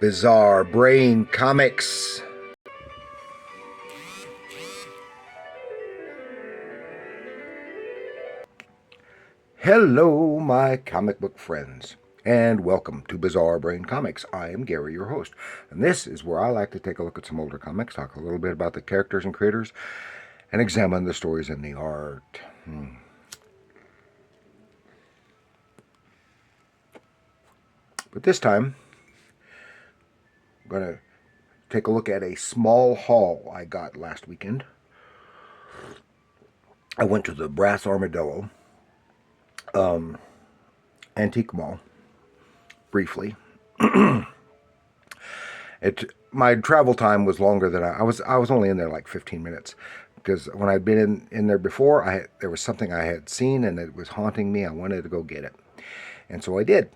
Bizarre Brain Comics. Hello, my comic book friends, and welcome to Bizarre Brain Comics. I am Gary, your host, and this is where I like to take a look at some older comics, talk a little bit about the characters and creators, and examine the stories and the art. But this time, I'm going to take a look at a small haul I got last weekend. I went to the Brass Armadillo antique mall briefly. My travel time was longer than I was only in there like 15 minutes because when I'd been in there before, there was something I had seen and it was haunting me. I wanted to go get it, and so I did,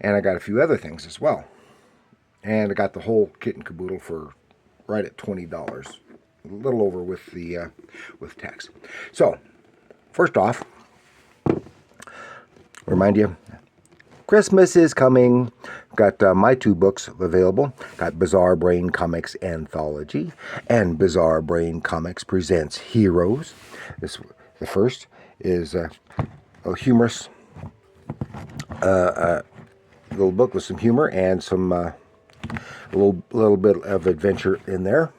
and I got a few other things as well, and I got the whole kit and caboodle for right at $20, a little over with the with tax. So first off, remind you, Christmas is coming. Got my two books available. Got Bizarre Brain Comics Anthology and Bizarre Brain Comics Presents Heroes. The first is a humorous little book with some humor and some little bit of adventure in there.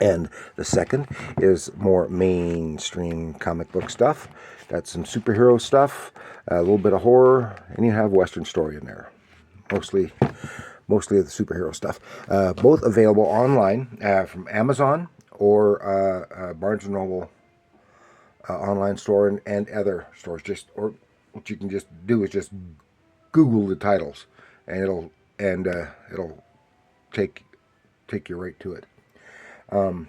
And the second is more mainstream comic book stuff. Got some superhero stuff, a little bit of horror, and you have Western story in there. Mostly of the superhero stuff. Both available online from Amazon or Barnes & Noble online store and other stores. Or what you can just do is just Google the titles, and it'll take you right to it. And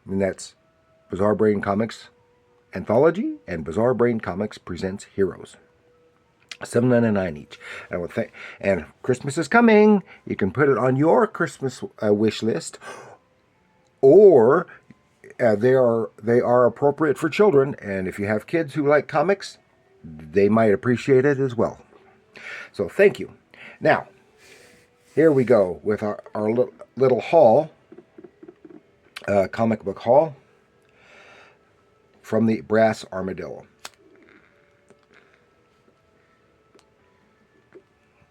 that's Bizarre Brain Comics Anthology and Bizarre Brain Comics Presents Heroes. $7.99 each. And Christmas is coming. You can put it on your Christmas wish list, or they are appropriate for children. And if you have kids who like comics, they might appreciate it as well. So thank you. Now, here we go with our little haul. Comic book haul from the Brass Armadillo.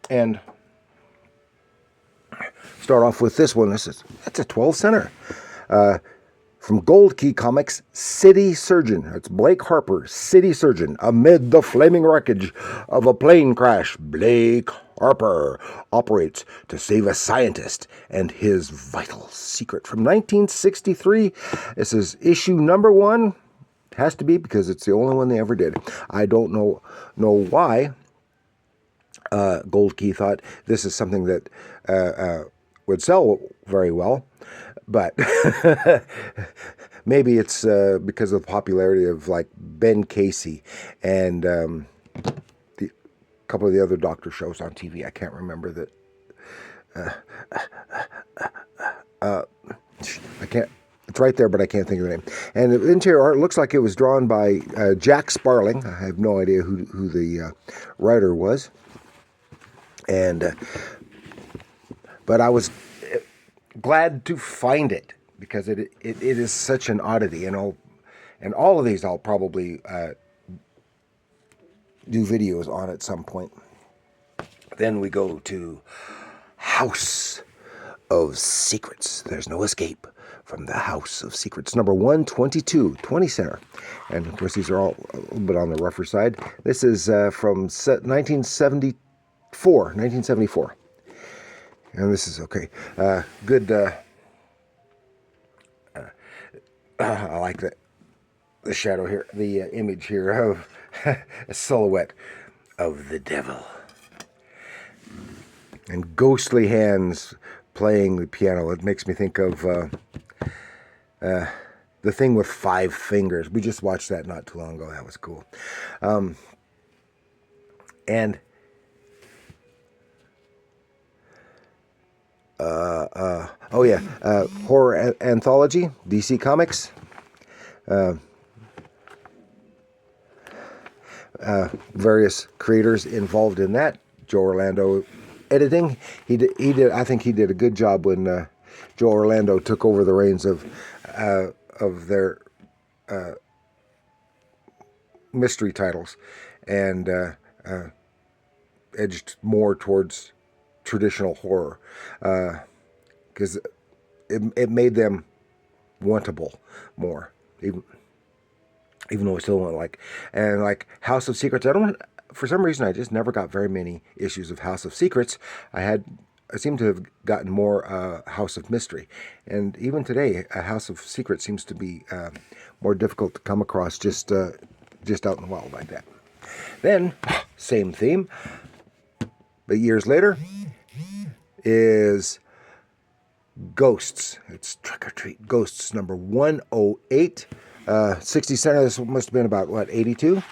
And start off with this one. That's a 12-center. From Gold Key Comics, City Surgeon. That's Blake Harper, City Surgeon. Amid the flaming wreckage of a plane crash, Blake Harper operates to save a scientist and his vital secret. From 1963, this is issue number 1. It has to be because it's the only one they ever did. I don't know why Gold Key thought this is something that would sell very well. But maybe it's because of the popularity of like Ben Casey and a couple of the other doctor shows on TV. I can't remember that. I can't. It's right there, but I can't think of the name. And the interior art looks like it was drawn by Jack Sparling. I have no idea who the writer was. And but I was glad to find it because it is such an oddity, and all of these I'll probably do videos on at some point. Then we go to House of Secrets. There's no escape from the House of Secrets. Number 122, 20 center. And of course these are all a little bit on the rougher side. This is from 1974. And this is okay. Good. I like the shadow here, the image here of a silhouette of the devil. And ghostly hands playing the piano. It makes me think of The Thing with Five Fingers. We just watched that not too long ago. That was cool. Horror Anthology, DC Comics. Various creators involved in that. Joe Orlando editing, he did. I think he did a good job when Joe Orlando took over the reins of their mystery titles, and edged more towards traditional horror, because it made them wantable more, even though I still don't like House of Secrets. For some reason, I just never got very many issues of House of Secrets. I seem to have gotten more House of Mystery, and even today, a House of Secrets seems to be more difficult to come across just out in the wild like that. Then, same theme, but years later, is Ghosts. It's Trick or Treat Ghosts number 108. 60 cents. This must have been about, what, 82?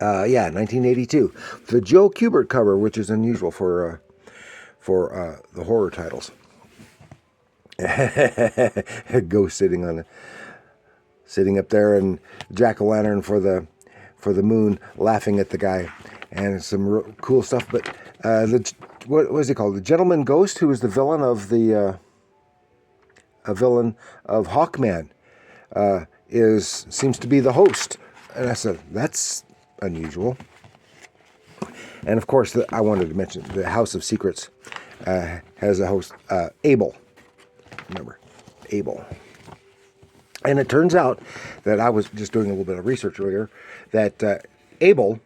Yeah, 1982. The Joe Kubert cover, which is unusual for the horror titles. Ghost sitting up there, and jack-o'-lantern for the moon, laughing at the guy, and some real cool stuff. But what was he called? The Gentleman Ghost, who was the villain of Hawkman, seems to be the host. And I said, that's unusual. And of course, I wanted to mention the House of Secrets has a host, Abel. Remember, Abel. And it turns out that I was just doing a little bit of research earlier that Abel,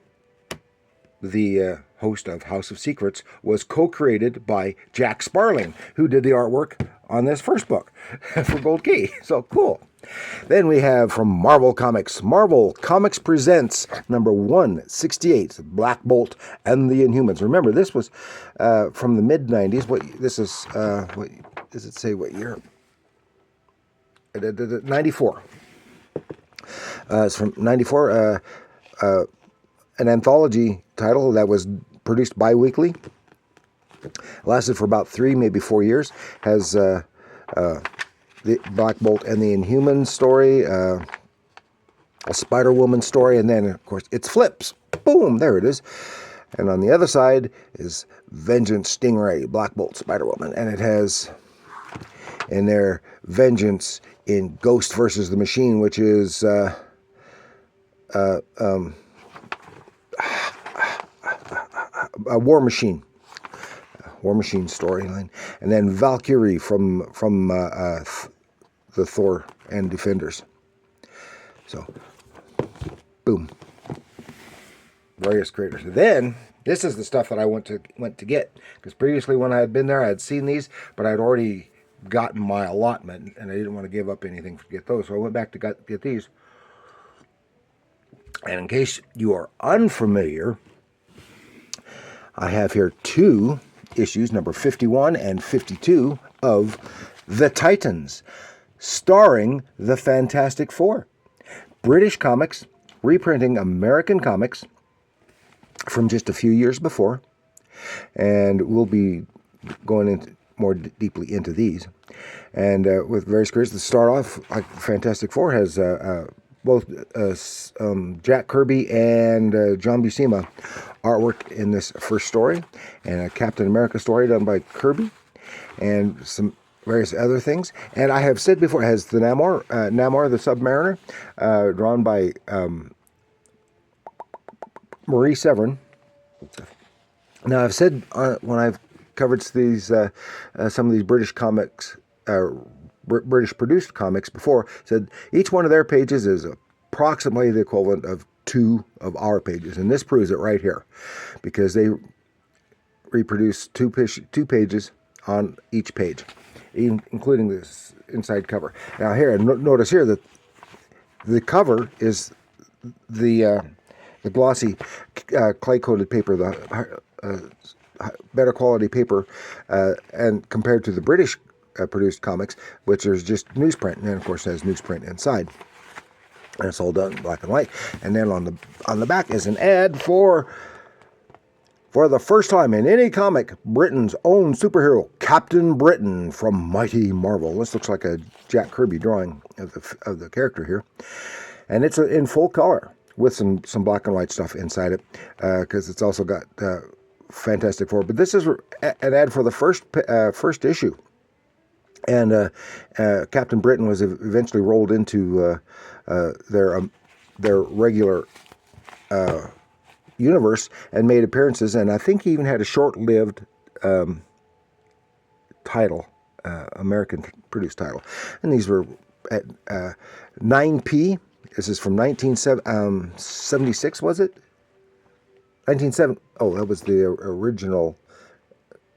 the host of House of Secrets, was co-created by Jack Sparling, who did the artwork on this first book for Gold Key. So cool. Then we have from Marvel Comics. Marvel Comics presents number 168, Black Bolt and the Inhumans. Remember, this was from the mid-90s. What does it say what year? 94. It's from 94. An anthology title that was produced bi-weekly. Lasted for about 3, maybe 4 years. Has the Black Bolt and the Inhumans story, a Spider-Woman story, and then, of course, it's flips. Boom, there it is. And on the other side is Vengeance Stingray, Black Bolt, Spider-Woman. And it has in there Vengeance in Ghost versus the Machine, which is a War Machine storyline, and then Valkyrie from the Thor and Defenders. So, boom, various creators. Then this is the stuff that I went to get, because previously when I had been there, I had seen these, but I'd already gotten my allotment, and I didn't want to give up anything to get those, so I went back to get these. And in case you are unfamiliar, I have here 2 issues, number 51 and 52, of The Titans, starring the Fantastic Four. British comics, reprinting American comics from just a few years before. And we'll be going into more deeply into these. And with various creators, to start off, Fantastic Four has both Jack Kirby and John Buscema artwork in this first story, and a Captain America story done by Kirby, and some various other things. And I have said before, it has the Namor the Submariner, drawn by Marie Severin. Now, I've said when I've covered these some of these British comics, British produced comics before, said each one of their pages is approximately the equivalent of 2 of our pages, and this proves it right here, because they reproduce two pages on each page, including this inside cover. Now here, notice here that the cover is the glossy clay-coated paper, the better quality paper, and compared to the British produced comics, which is just newsprint, and then of course has newsprint inside, and it's all done in black and white. And then on the back is an ad for the first time in any comic, Britain's own superhero, Captain Britain from Mighty Marvel. This looks like a Jack Kirby drawing of the character here, and it's in full color with some black and white stuff inside it, because it's also got Fantastic Four. But this is an ad for the first issue. And Captain Britain was eventually rolled into their regular universe and made appearances. And I think he even had a short-lived title, American-produced title. And these were at 9p. This is from 1976, was it? 1970. Oh, that was the original.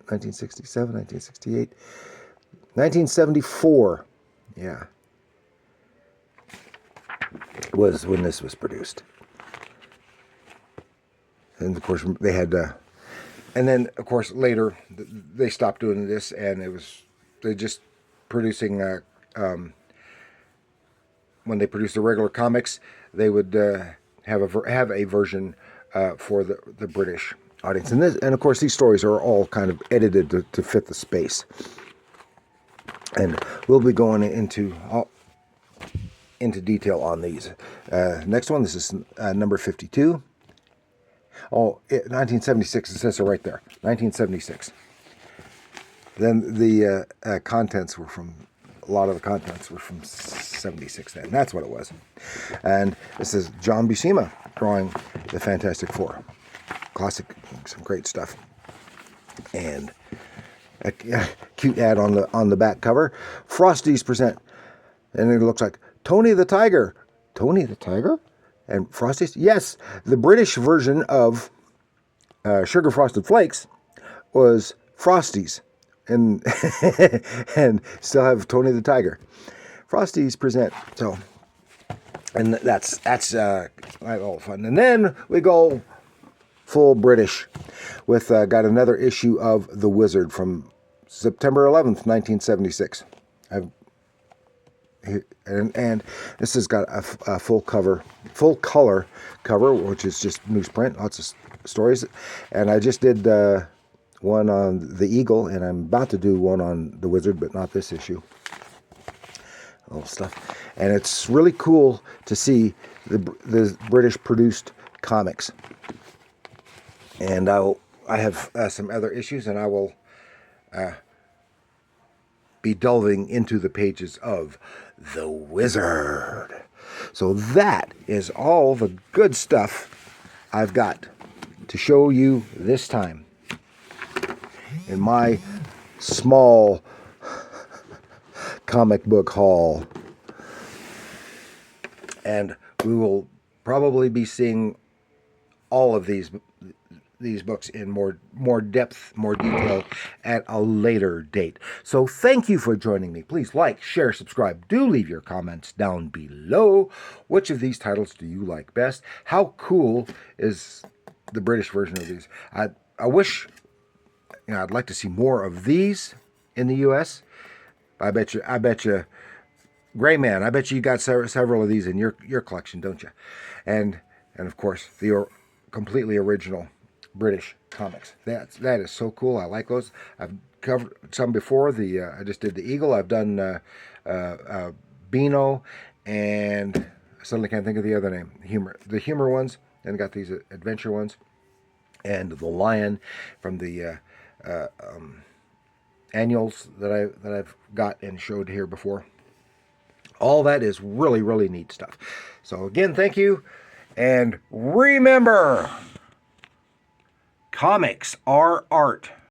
1967, 1968. 1974, yeah, was when this was produced. And of course they had, and then of course later they stopped doing this, and they just producing. When they produced the regular comics, they would have a version for the British audience, and of course these stories are all kind of edited to fit the space. And we'll be going into detail on these. Next one, this is number 52. Oh, 1976, it says it right there. 1976. Then the contents were from, a lot of the contents were from 76 then. That's what it was. And this is John Buscema drawing the Fantastic Four. Classic, some great stuff. And a cute ad on the back cover. Frosties present, and it looks like Tony the Tiger. Tony the Tiger? And Frosties? Yes, the British version of Sugar Frosted Flakes was Frosties, and and still have Tony the Tiger. Frosties present. So, and that's all fun. And then we go full British with got another issue of The Wizard from September 11th, 1976. And this has got a full color cover, which is just newsprint, lots of stories. And I just did one on the Eagle, and I'm about to do one on The Wizard, but not this issue. Little stuff. And it's really cool to see the British produced comics. And I have some other issues, and I will be delving into the pages of The Wizard. So that is all the good stuff I've got to show you this time in my small comic book haul. And we will probably be seeing all of these books in more depth, more detail at a later date. So thank you for joining me. Please like, share, subscribe. Do leave your comments down below. Which of these titles do you like best? How cool is the British version of these? I wish, I'd like to see more of these in the U.S. I bet you, Gray Man, I bet you got several of these in your collection, don't you? And of course, the completely original British comics. That is so cool. I like those. I've covered some before. I just did the Eagle. I've done Beano, and I suddenly can't think of the other name. The humor ones, and got these adventure ones, and the Lion from the annuals that I've got and showed here before. All that is really, really neat stuff. So again, thank you, and remember, comics are art.